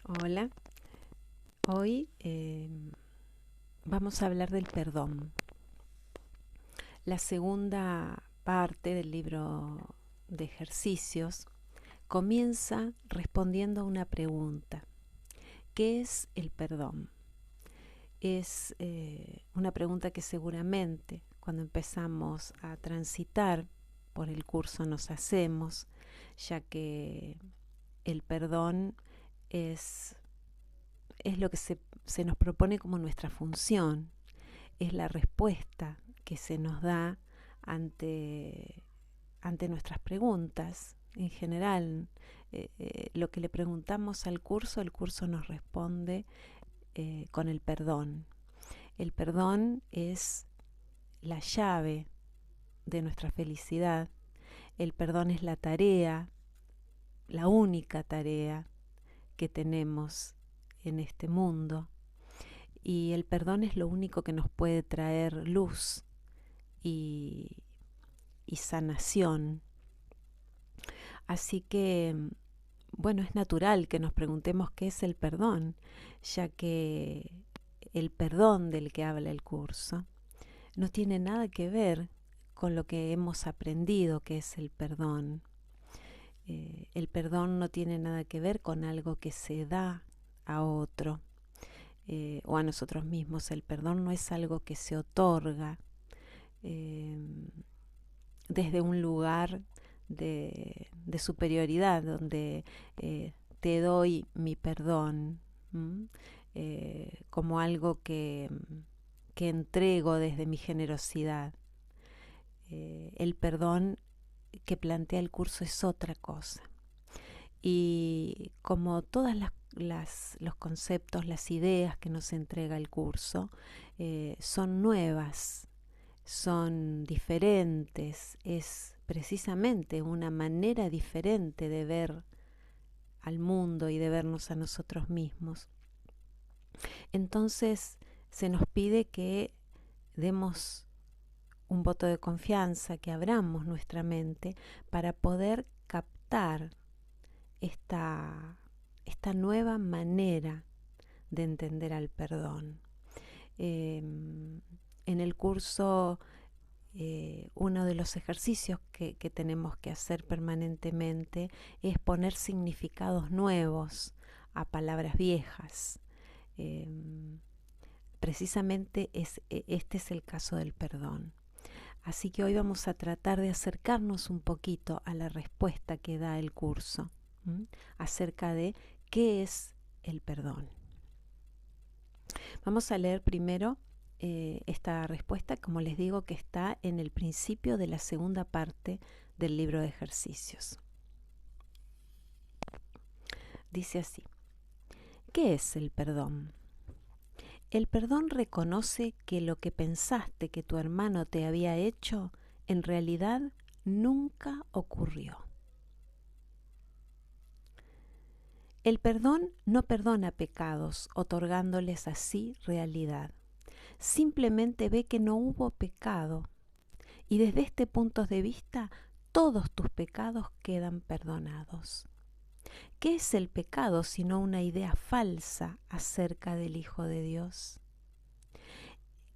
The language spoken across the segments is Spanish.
Hola, hoy vamos a hablar del perdón. La segunda parte del libro de ejercicios comienza respondiendo a una pregunta. ¿Qué es el perdón? Es una pregunta que seguramente cuando empezamos a transitar por el curso nos hacemos, ya que el perdón es lo que se nos propone como nuestra función, es la respuesta que se nos da ante, ante nuestras preguntas. En general, lo que le preguntamos al curso, el curso nos responde con el perdón. El perdón es la llave de nuestra felicidad. El perdón es la tarea, la única tarea que tenemos en este mundo. Y el perdón es lo único que nos puede traer luz y, y sanación. Así que, bueno, es natural que nos preguntemos qué es el perdón, ya que el perdón del que habla el curso no tiene nada que ver con lo que hemos aprendido que es el perdón. El perdón no tiene nada que ver con algo que se da a otro o a nosotros mismos. El perdón no es algo que se otorga eh, desde un lugar de superioridad, donde te doy mi perdón, como algo que entrego desde mi generosidad. El perdón que plantea el curso es otra cosa. Y como todas los conceptos, las ideas que nos entrega el curso, son nuevas, son diferentes, es precisamente una manera diferente de ver al mundo y de vernos a nosotros mismos. Entonces se nos pide que demos un voto de confianza, que abramos nuestra mente para poder captar esta nueva manera de entender al perdón. En el curso uno de los ejercicios que tenemos que hacer permanentemente es poner significados nuevos a palabras viejas. Eh, Precisamente este es el caso del perdón. Así que hoy vamos a tratar de acercarnos un poquito a la respuesta que da el curso acerca de qué es el perdón. Vamos a leer primero esta respuesta, como les digo, que está en el principio de la segunda parte del libro de ejercicios. Dice así: ¿qué es el perdón? El perdón reconoce que lo que pensaste que tu hermano te había hecho, en realidad nunca ocurrió. El perdón no perdona pecados, otorgándoles así realidad. Simplemente ve que no hubo pecado. Y desde este punto de vista, todos tus pecados quedan perdonados. ¿Qué es el pecado sino una idea falsa acerca del Hijo de Dios?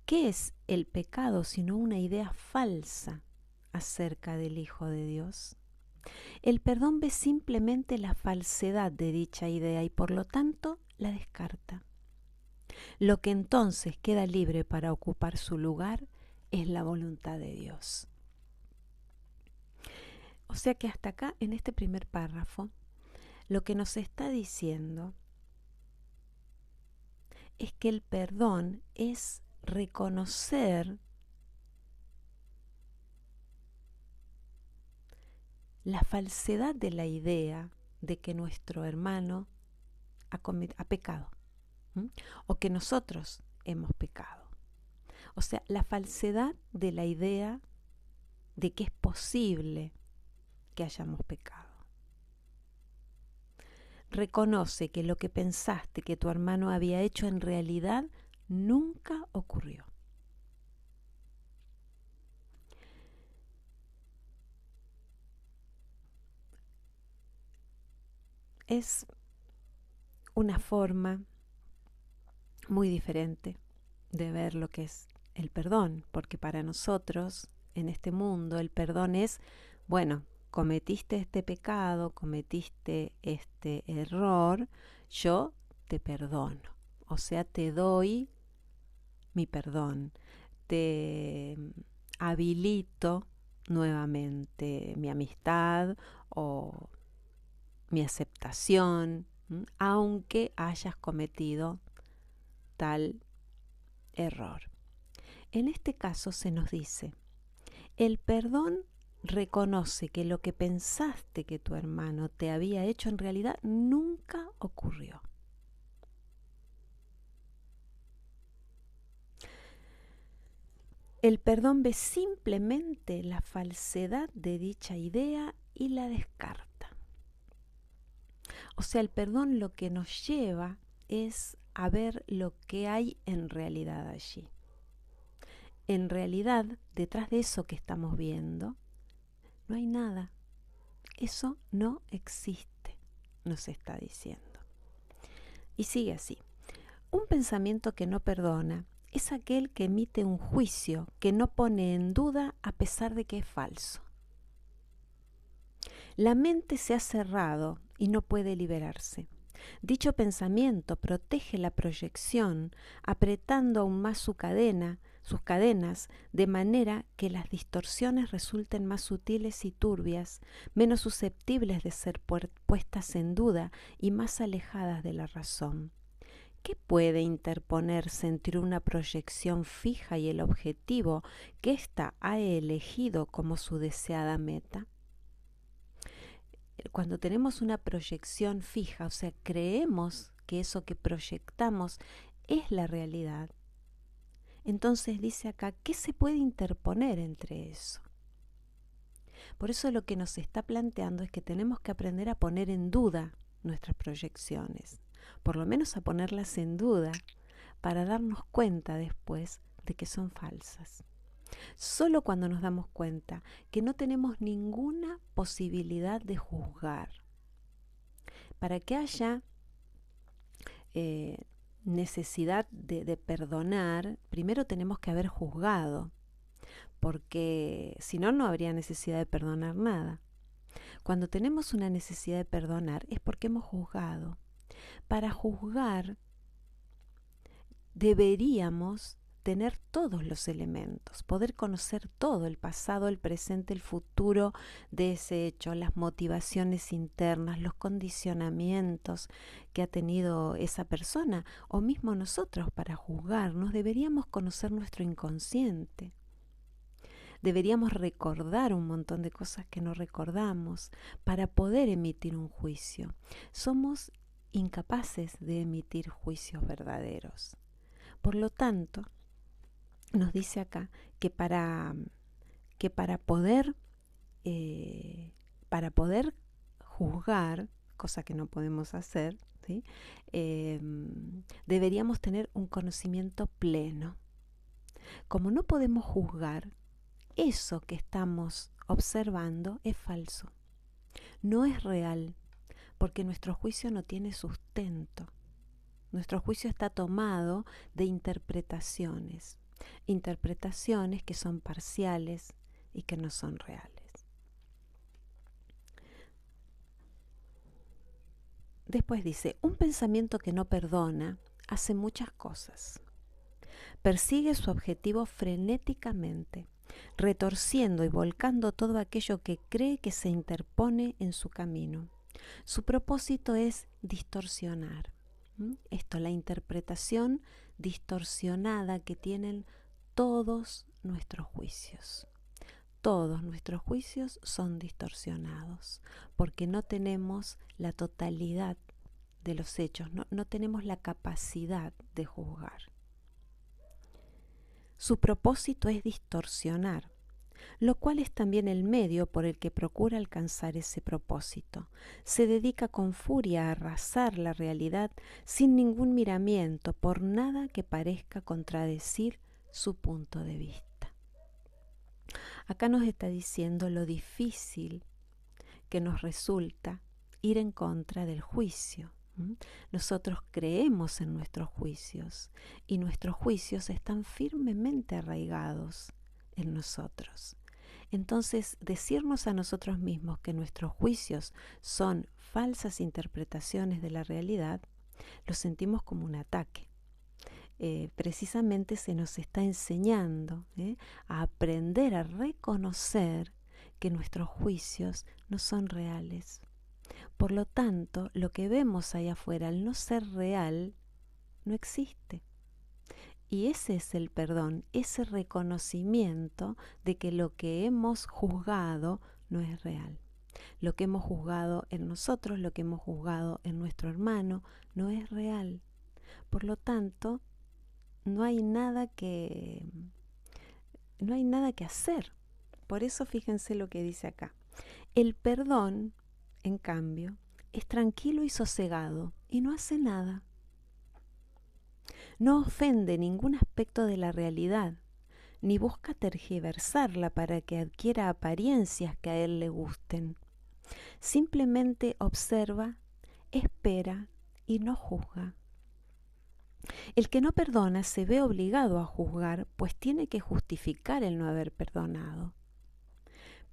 ¿Qué es el pecado sino una idea falsa acerca del Hijo de Dios? El perdón ve simplemente la falsedad de dicha idea y por lo tanto la descarta. Lo que entonces queda libre para ocupar su lugar es la voluntad de Dios. O sea que hasta acá, en este primer párrafo, lo que nos está diciendo es que el perdón es reconocer la falsedad de la idea de que nuestro hermano ha pecado, o que nosotros hemos pecado. O sea, la falsedad de la idea de que es posible que hayamos pecado. Reconoce que lo que pensaste que tu hermano había hecho en realidad nunca ocurrió. Es una forma muy diferente de ver lo que es el perdón, porque para nosotros en este mundo el perdón es, bueno, cometiste este pecado, cometiste este error, yo te perdono, o sea, te doy mi perdón, te habilito nuevamente mi amistad o mi aceptación, aunque hayas cometido tal error. En este caso se nos dice, el perdón reconoce que lo que pensaste que tu hermano te había hecho en realidad nunca ocurrió. El perdón ve simplemente la falsedad de dicha idea y la descarta. O sea, el perdón lo que nos lleva es a ver lo que hay en realidad allí. En realidad, detrás de eso que estamos viendo, no hay nada. Eso no existe, nos está diciendo. Y sigue así. Un pensamiento que no perdona es aquel que emite un juicio que no pone en duda a pesar de que es falso. La mente se ha cerrado y no puede liberarse. Dicho pensamiento protege la proyección, apretando aún más sus cadenas, de manera que las distorsiones resulten más sutiles y turbias, menos susceptibles de ser puestas en duda y más alejadas de la razón. ¿Qué puede interponerse entre una proyección fija y el objetivo que ésta ha elegido como su deseada meta? Cuando tenemos una proyección fija, o sea, creemos que eso que proyectamos es la realidad, entonces dice acá, ¿qué se puede interponer entre eso? Por eso lo que nos está planteando es que tenemos que aprender a poner en duda nuestras proyecciones, por lo menos a ponerlas en duda para darnos cuenta después de que son falsas. Solo cuando nos damos cuenta que no tenemos ninguna posibilidad de juzgar. Para que haya necesidad de perdonar, primero tenemos que haber juzgado, porque si no, no habría necesidad de perdonar nada. Cuando tenemos una necesidad de perdonar es porque hemos juzgado. Para juzgar deberíamos tener todos los elementos, poder conocer todo, el pasado, el presente, el futuro de ese hecho, las motivaciones internas, los condicionamientos que ha tenido esa persona o mismo nosotros para juzgarnos. Deberíamos conocer nuestro inconsciente. Deberíamos recordar un montón de cosas que no recordamos para poder emitir un juicio. Somos incapaces de emitir juicios verdaderos. Por lo tanto, nos dice acá que para poder juzgar, cosa que no podemos hacer, ¿sí? Deberíamos tener un conocimiento pleno. Como no podemos juzgar, eso que estamos observando es falso, no es real, porque nuestro juicio no tiene sustento. Nuestro juicio está tomado de interpretaciones que son parciales y que no son reales. Después dice, un pensamiento que no perdona hace muchas cosas. Persigue su objetivo frenéticamente, retorciendo y volcando todo aquello que cree que se interpone en su camino. Su propósito es distorsionar. Esto, la interpretación distorsionada que tienen todos nuestros juicios. Todos nuestros juicios son distorsionados porque no tenemos la totalidad de los hechos, no tenemos la capacidad de juzgar. Su propósito es distorsionar, lo cual es también el medio por el que procura alcanzar ese propósito. Se dedica con furia a arrasar la realidad sin ningún miramiento por nada que parezca contradecir su punto de vista. Acá nos está diciendo lo difícil que nos resulta ir en contra del juicio. ¿Mm? Nosotros creemos en nuestros juicios y nuestros juicios están firmemente arraigados en nosotros. Entonces, decirnos a nosotros mismos que nuestros juicios son falsas interpretaciones de la realidad, lo sentimos como un ataque. Precisamente se nos está enseñando a aprender a reconocer que nuestros juicios no son reales. Por lo tanto, lo que vemos allá afuera, al no ser real, no existe. Y ese es el perdón, ese reconocimiento de que lo que hemos juzgado no es real. Lo que hemos juzgado en nosotros, lo que hemos juzgado en nuestro hermano, no es real. Por lo tanto, no hay nada que hacer. Por eso fíjense lo que dice acá. El perdón, en cambio, es tranquilo y sosegado y no hace nada. No ofende ningún aspecto de la realidad, ni busca tergiversarla para que adquiera apariencias que a él le gusten. Simplemente observa, espera y no juzga. El que no perdona se ve obligado a juzgar, pues tiene que justificar el no haber perdonado.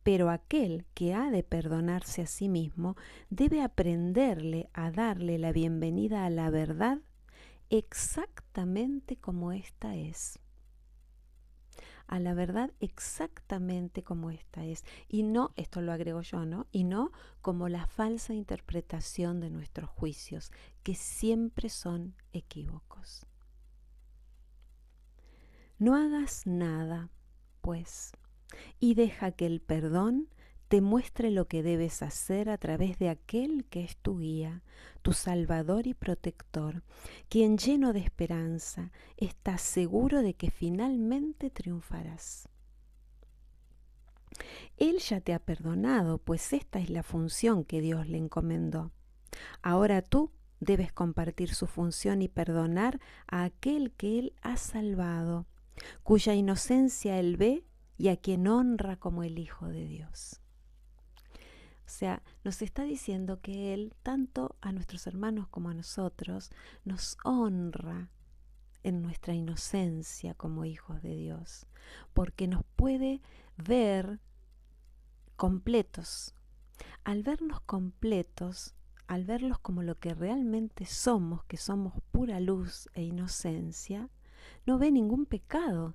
Pero aquel que ha de perdonarse a sí mismo debe aprenderle a darle la bienvenida a la verdad exactamente como ésta es. A la verdad exactamente como ésta es. Y no, esto lo agrego yo, ¿no? Y no como la falsa interpretación de nuestros juicios, que siempre son equívocos. No hagas nada, pues, y deja que el perdón te muestre lo que debes hacer a través de aquel que es tu guía, tu salvador y protector, quien lleno de esperanza está seguro de que finalmente triunfarás. Él ya te ha perdonado, pues esta es la función que Dios le encomendó. Ahora tú debes compartir su función y perdonar a aquel que Él ha salvado, cuya inocencia Él ve y a quien honra como el Hijo de Dios. O sea, nos está diciendo que Él, tanto a nuestros hermanos como a nosotros, nos honra en nuestra inocencia como hijos de Dios, porque nos puede ver completos. Al vernos completos, al verlos como lo que realmente somos, que somos pura luz e inocencia, no ve ningún pecado.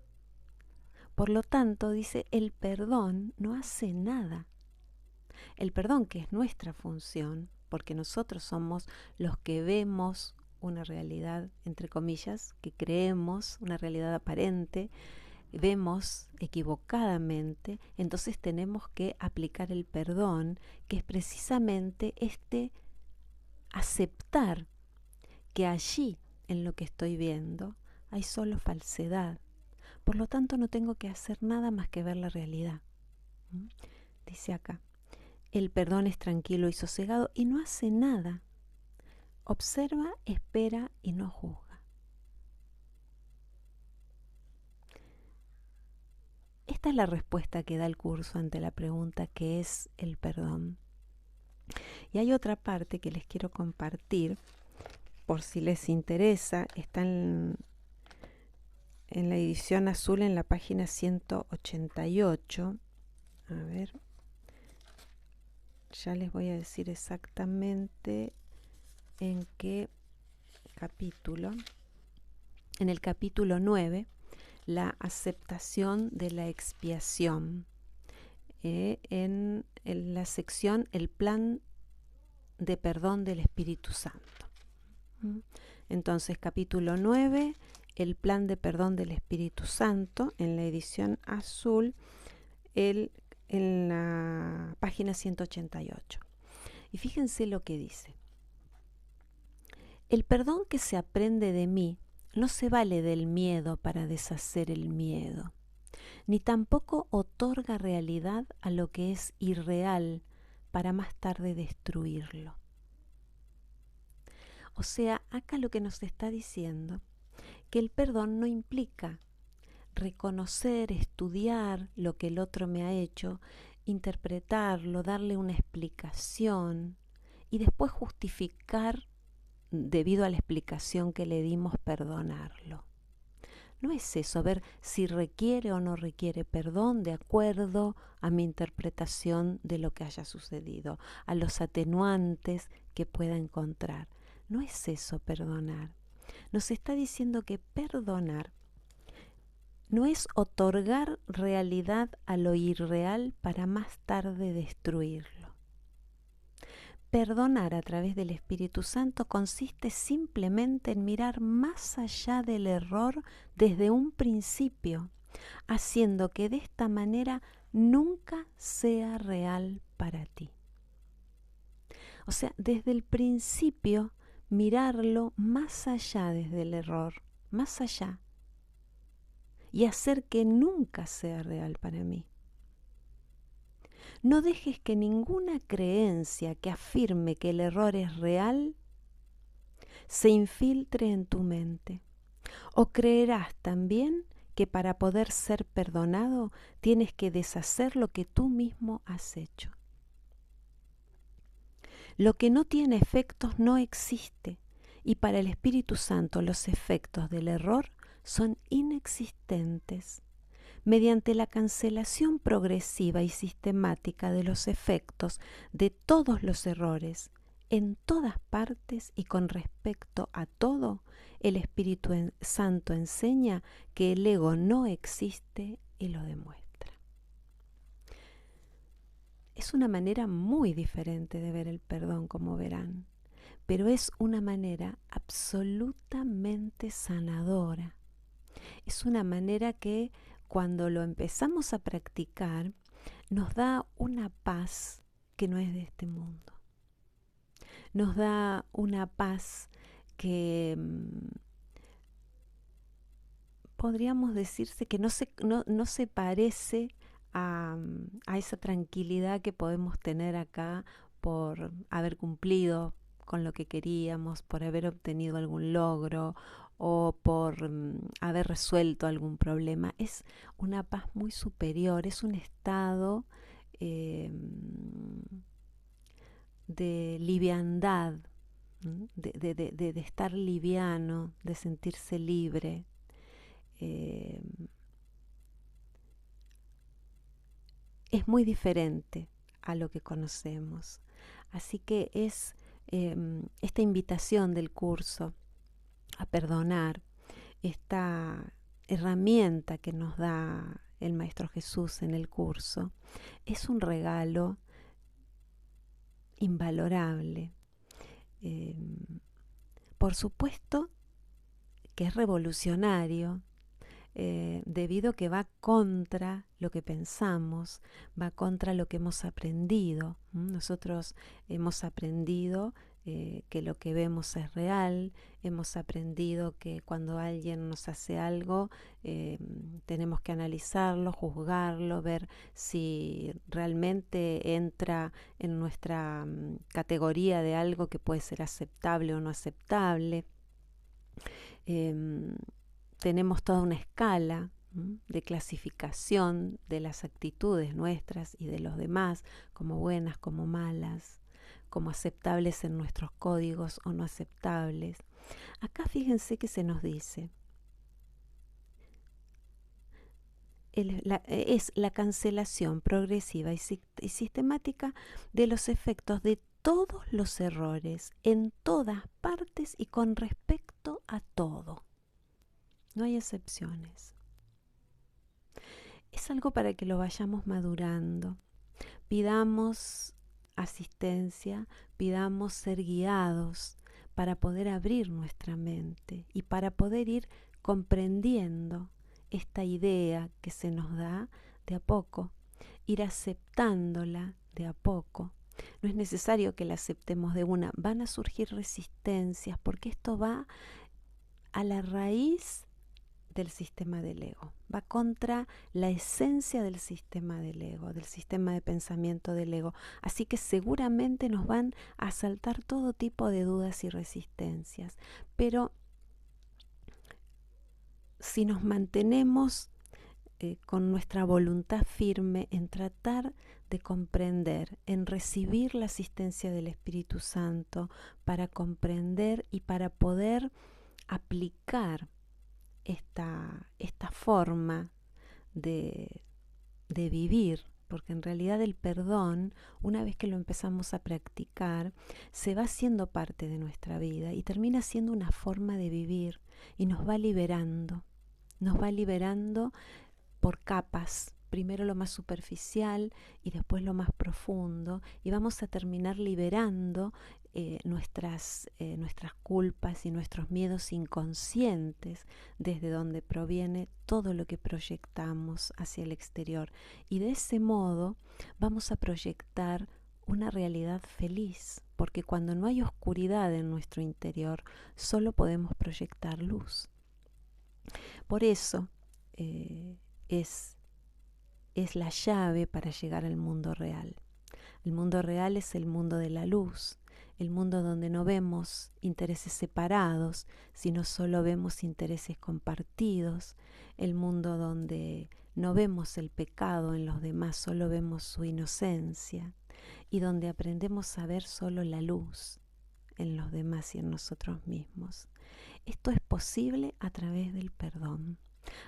Por lo tanto, dice, el perdón no hace nada. El perdón, que es nuestra función, porque nosotros somos los que vemos una realidad, entre comillas, que creemos, una realidad aparente, vemos equivocadamente, entonces tenemos que aplicar el perdón, que es precisamente aceptar que allí, en lo que estoy viendo, hay solo falsedad. Por lo tanto, no tengo que hacer nada más que ver la realidad. Dice acá, el perdón es tranquilo y sosegado y no hace nada. Observa, espera y no juzga. Esta es la respuesta que da el curso ante la pregunta ¿qué es el perdón? Y hay otra parte que les quiero compartir, por si les interesa, está en la edición azul en la página 188. A ver, ya les voy a decir exactamente en qué capítulo. En el capítulo 9, la aceptación de la expiación. En la sección el plan de perdón del Espíritu Santo. Entonces, capítulo 9, el plan de perdón del Espíritu Santo, en la edición azul, en la página 188. Y fíjense lo que dice. El perdón que se aprende de mí no se vale del miedo para deshacer el miedo, ni tampoco otorga realidad a lo que es irreal para más tarde destruirlo. O sea, acá lo que nos está diciendo, que el perdón no implica reconocer, estudiar lo que el otro me ha hecho, interpretarlo, darle una explicación y después justificar debido a la explicación que le dimos, perdonarlo. No es eso, ver si requiere o no requiere perdón de acuerdo a mi interpretación de lo que haya sucedido, a los atenuantes que pueda encontrar. No es eso perdonar. Nos está diciendo que perdonar no es otorgar realidad a lo irreal para más tarde destruirlo. Perdonar a través del Espíritu Santo consiste simplemente en mirar más allá del error desde un principio, haciendo que de esta manera nunca sea real para ti. O sea, desde el principio mirarlo más allá desde el error, más allá, y hacer que nunca sea real para mí. No dejes que ninguna creencia que afirme que el error es real se infiltre en tu mente. O creerás también que para poder ser perdonado tienes que deshacer lo que tú mismo has hecho. Lo que no tiene efectos no existe, y para el Espíritu Santo los efectos del error son inexistentes. Mediante la cancelación progresiva y sistemática de los efectos de todos los errores, en todas partes y con respecto a todo, el Espíritu Santo enseña que el ego no existe y lo demuestra. Es una manera muy diferente de ver el perdón, como verán, pero es una manera absolutamente sanadora. Es una manera que cuando lo empezamos a practicar nos da una paz que no es de este mundo. Nos da una paz que podríamos decirse que no se parece a esa tranquilidad que podemos tener acá por haber cumplido con lo que queríamos, por haber obtenido algún logro o por haber resuelto algún problema. Es una paz muy superior, es un estado de liviandad, de estar liviano, de sentirse libre. Es muy diferente a lo que conocemos. Así que es esta invitación del curso a perdonar, esta herramienta que nos da el Maestro Jesús en el curso, es un regalo invalorable. Por supuesto que es revolucionario, debido a que va contra lo que pensamos, va contra lo que hemos aprendido. Nosotros hemos aprendido que lo que vemos es real, hemos aprendido que cuando alguien nos hace algo tenemos que analizarlo, juzgarlo, ver si realmente entra en nuestra categoría de algo que puede ser aceptable o no aceptable. Tenemos toda una escala de clasificación de las actitudes nuestras y de los demás, como buenas, como malas, como aceptables en nuestros códigos o no aceptables. Acá fíjense que se nos dice, es la cancelación progresiva y sistemática de los efectos de todos los errores, en todas partes y con respecto a todo. No hay excepciones. Es algo para que lo vayamos madurando. Pidamos asistencia, pidamos ser guiados para poder abrir nuestra mente y para poder ir comprendiendo esta idea que se nos da de a poco, ir aceptándola de a poco. No es necesario que la aceptemos de una, van a surgir resistencias porque esto va a la raíz del sistema del ego, va contra la esencia del sistema del ego, del sistema de pensamiento del ego. Así que seguramente nos van a asaltar todo tipo de dudas y resistencias. Pero si nos mantenemos con nuestra voluntad firme en tratar de comprender, en recibir la asistencia del Espíritu Santo para comprender y para poder aplicar esta forma de, de vivir, porque en realidad el perdón, una vez que lo empezamos a practicar, se va haciendo parte de nuestra vida y termina siendo una forma de vivir y nos va liberando por capas, primero lo más superficial y después lo más profundo, y vamos a terminar liberando nuestras culpas y nuestros miedos inconscientes, desde donde proviene todo lo que proyectamos hacia el exterior. Y de ese modo vamos a proyectar una realidad feliz, porque cuando no hay oscuridad en nuestro interior, solo podemos proyectar luz. Por eso es es la llave para llegar al mundo real. El mundo real es el mundo de la luz, el mundo donde no vemos intereses separados, sino solo vemos intereses compartidos, el mundo donde no vemos el pecado en los demás, solo vemos su inocencia, y donde aprendemos a ver solo la luz en los demás y en nosotros mismos. Esto es posible a través del perdón.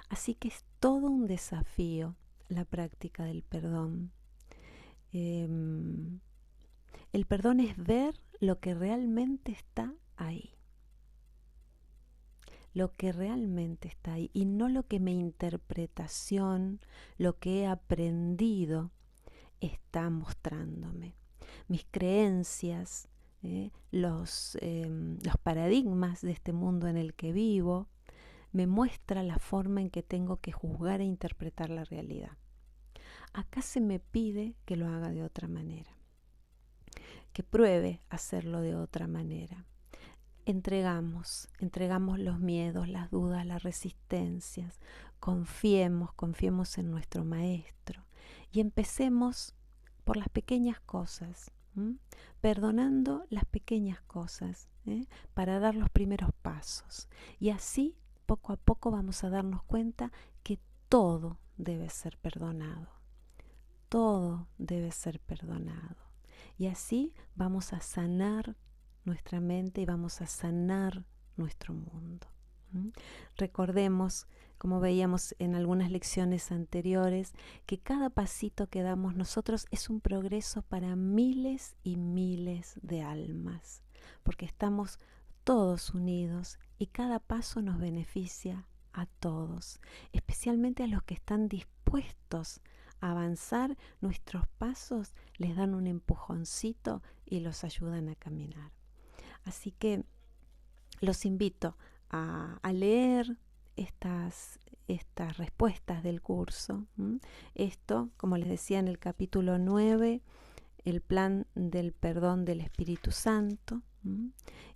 Así que es todo un desafío la práctica del perdón. El perdón es ver lo que realmente está ahí. Lo que realmente está ahí y no lo que mi interpretación, lo que he aprendido está mostrándome. Mis creencias, los paradigmas de este mundo en el que vivo, me muestra la forma en que tengo que juzgar e interpretar la realidad. Acá se me pide que lo haga de otra manera, que pruebe hacerlo de otra manera. Entregamos los miedos, las dudas, las resistencias, confiemos en nuestro Maestro y empecemos por las pequeñas cosas, perdonando las pequeñas cosas, para dar los primeros pasos. Y así, poco a poco, vamos a darnos cuenta que todo debe ser perdonado. Todo debe ser perdonado. Y así vamos a sanar nuestra mente y vamos a sanar nuestro mundo. Recordemos, como veíamos en algunas lecciones anteriores, que cada pasito que damos nosotros es un progreso para miles y miles de almas, porque estamos todos unidos y cada paso nos beneficia a todos, especialmente a los que están dispuestos a avanzar. Nuestros pasos les dan un empujoncito y los ayudan a caminar. Así que los invito a leer estas respuestas del curso. Esto, como les decía en el capítulo 9, el plan del perdón del Espíritu Santo,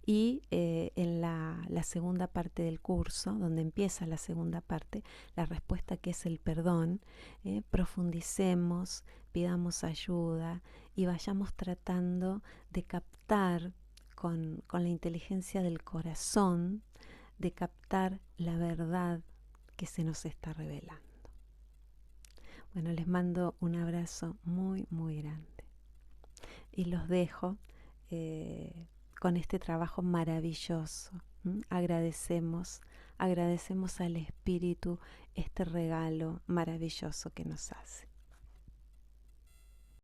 y en la segunda parte del curso, donde empieza la segunda parte, la respuesta que es el perdón, profundicemos, pidamos ayuda y vayamos tratando de captar con la inteligencia del corazón, de captar la verdad que se nos está revelando. Bueno, les mando un abrazo muy, muy grande y los dejo con este trabajo maravilloso. Agradecemos al Espíritu este regalo maravilloso que nos hace.